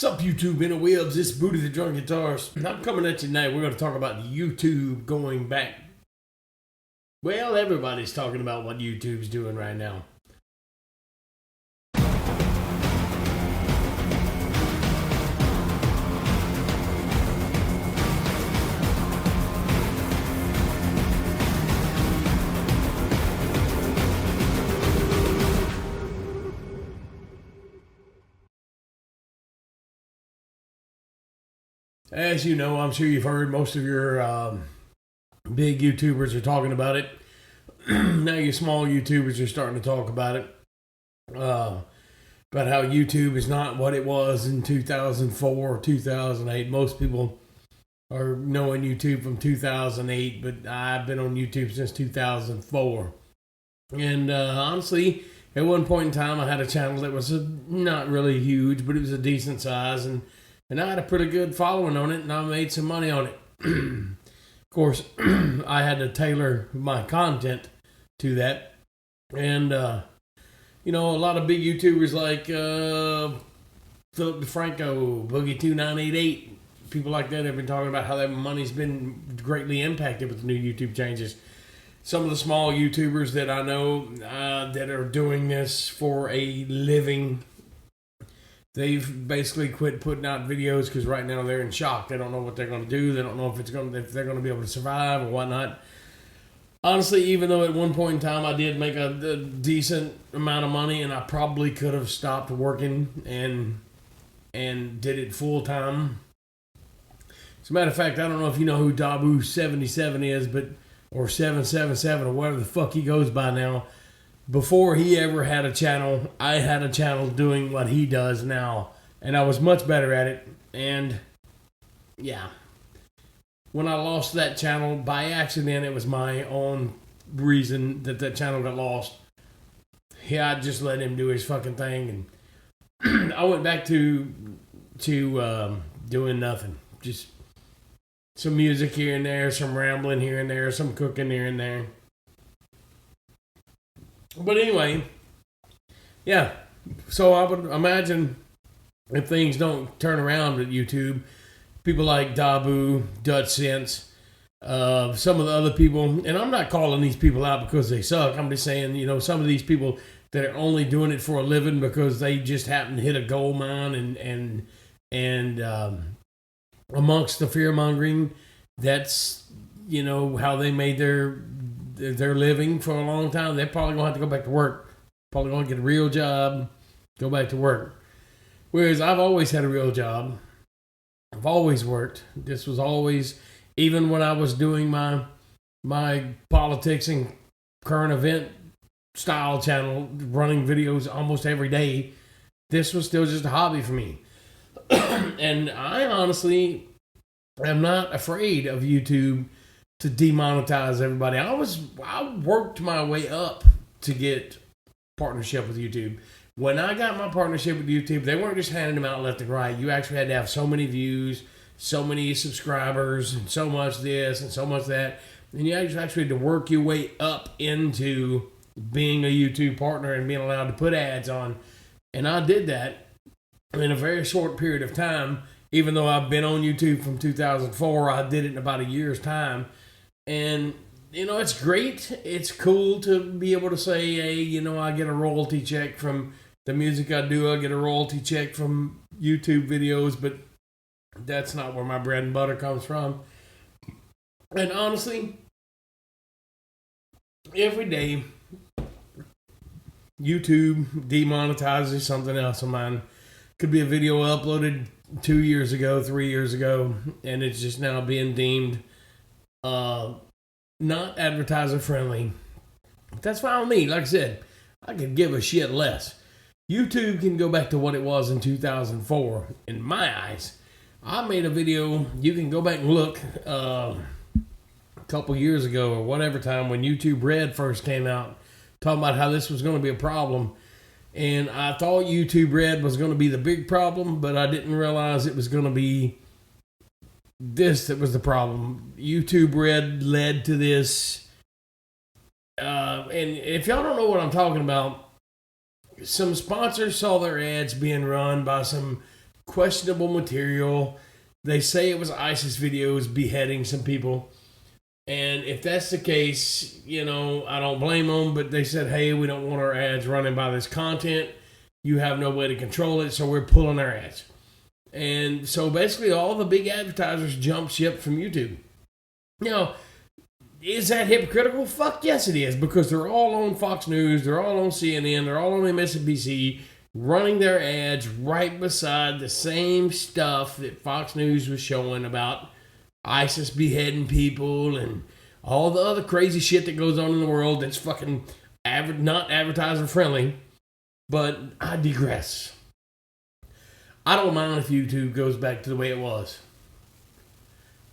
What's up, YouTube interwebs? This is Booty the Drunk Guitarist. I'm coming at you tonight. We're going to talk about YouTube going back. Well, everybody's talking about what YouTube's doing right now. As you know, I'm sure you've heard most of your big YouTubers are talking about it. Now your small YouTubers are starting to talk about it. About how YouTube is not what it was in 2004 or 2008. Most people are knowing YouTube from 2008, but I've been on YouTube since 2004. And honestly, at one point in time, I had a channel that was not really huge, but it was a decent size, and I had a pretty good following on it, and I made some money on it. Of course, I had to tailor my content to that. And, you know, a lot of big YouTubers like Philip DeFranco, Boogie2988, people like that have been talking about how their money's been greatly impacted with the new YouTube changes. Some of the small YouTubers that I know that are doing this for a living, they've basically quit putting out videos because right now they're in shock. They don't know what they're going to do. They don't know if they're going to be able to survive or whatnot. Honestly, even though at one point in time I did make a decent amount of money, and I probably could have stopped working and did it full time. As a matter of fact, I don't know if you know who Dabu77 is, or 777 or whatever the fuck he goes by now. Before he ever had a channel, I had a channel doing what he does now, and I was much better at it. And yeah, when I lost that channel by accident, it was my own reason that channel got lost. Yeah, I just let him do his fucking thing, and I went back to doing nothing. Just some music here and there, some rambling here and there, some cooking here and there. But anyway, yeah, so I would imagine if things don't turn around at YouTube, people like Dabu, Dutch Sense, some of the other people, and I'm not calling these people out because they suck. I'm just saying, you know, some of these people that are only doing it for a living because they just happen to hit a gold mine and amongst the fear-mongering, that's, you know, how they made their living for a long time. They're probably going to have to go back to work. Probably going to get a real job, go back to work. Whereas I've always had a real job. I've always worked. This was always, even when I was doing my politics and current event style channel, running videos almost every day, this was still just a hobby for me. And I honestly am not afraid of YouTube to demonetize everybody. I worked my way up to get partnership with YouTube. When I got my partnership with YouTube, they weren't just handing them out left and right. You actually had to have so many views, so many subscribers, and so much this and so much that. And you actually had to work your way up into being a YouTube partner and being allowed to put ads on. And I did that in a very short period of time. Even though I've been on YouTube from 2004, I did it in about a year's time. And, you know, it's great. It's cool to be able to say, hey, you know, I get a royalty check from the music I do. I get a royalty check from YouTube videos, but that's not where my bread and butter comes from. And honestly, every day, YouTube demonetizes something else of mine. Could be a video uploaded 2 years ago, 3 years ago, and it's just now being deemed not advertiser friendly. That's fine with me. Like I said, I could give a shit less. YouTube can go back to what it was in 2004. In my eyes, I made a video. You can go back and look a couple years ago or whatever time when YouTube Red first came out, talking about how this was going to be a problem. And I thought YouTube Red was going to be the big problem, but I didn't realize it was going to be this that was the problem. YouTube Red led to this. And if y'all don't know what I'm talking about, some sponsors saw their ads being run by some questionable material. They say it was ISIS videos beheading some people. And if that's the case, you know, I don't blame them, but they said, hey, we don't want our ads running by this content. You have no way to control it, so we're pulling our ads. And so basically all the big advertisers jumped ship from YouTube. Now, is that hypocritical? Fuck yes it is, because they're all on Fox News, they're all on CNN, they're all on MSNBC, running their ads right beside the same stuff that Fox News was showing about ISIS beheading people and all the other crazy shit that goes on in the world that's fucking not advertiser friendly. But I digress. I don't mind if YouTube goes back to the way it was.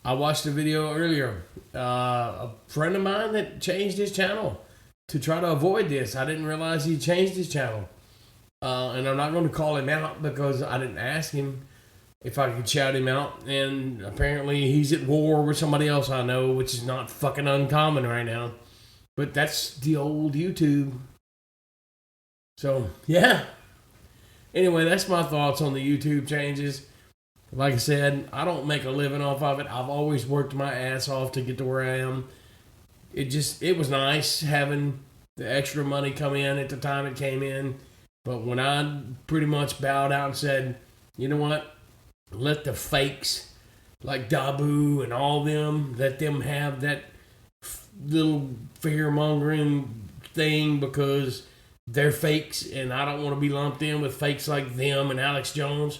I watched a video earlier. A friend of mine that changed his channel to try to avoid this. I didn't realize he changed his channel. And I'm not going to call him out because I didn't ask him if I could shout him out. And apparently he's at war with somebody else I know, which is not fucking uncommon right now. But that's the old YouTube. So, yeah. Anyway, that's my thoughts on the YouTube changes. Like I said, I don't make a living off of it. I've always worked my ass off to get to where I am. It was nice having the extra money come in at the time it came in. But when I pretty much bowed out and said, you know what? Let the fakes like Dabu and all them, let them have that little fear-mongering thing because they're fakes and I don't want to be lumped in with fakes like them and Alex Jones.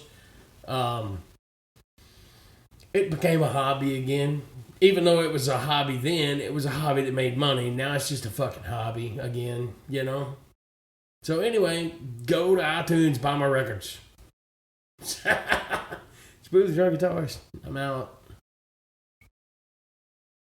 It became a hobby again. Even though it was a hobby then, it was a hobby that made money. Now it's just a fucking hobby again, you know? So anyway, go to iTunes, buy my records. Smooth Drunk Guitarist. I'm out.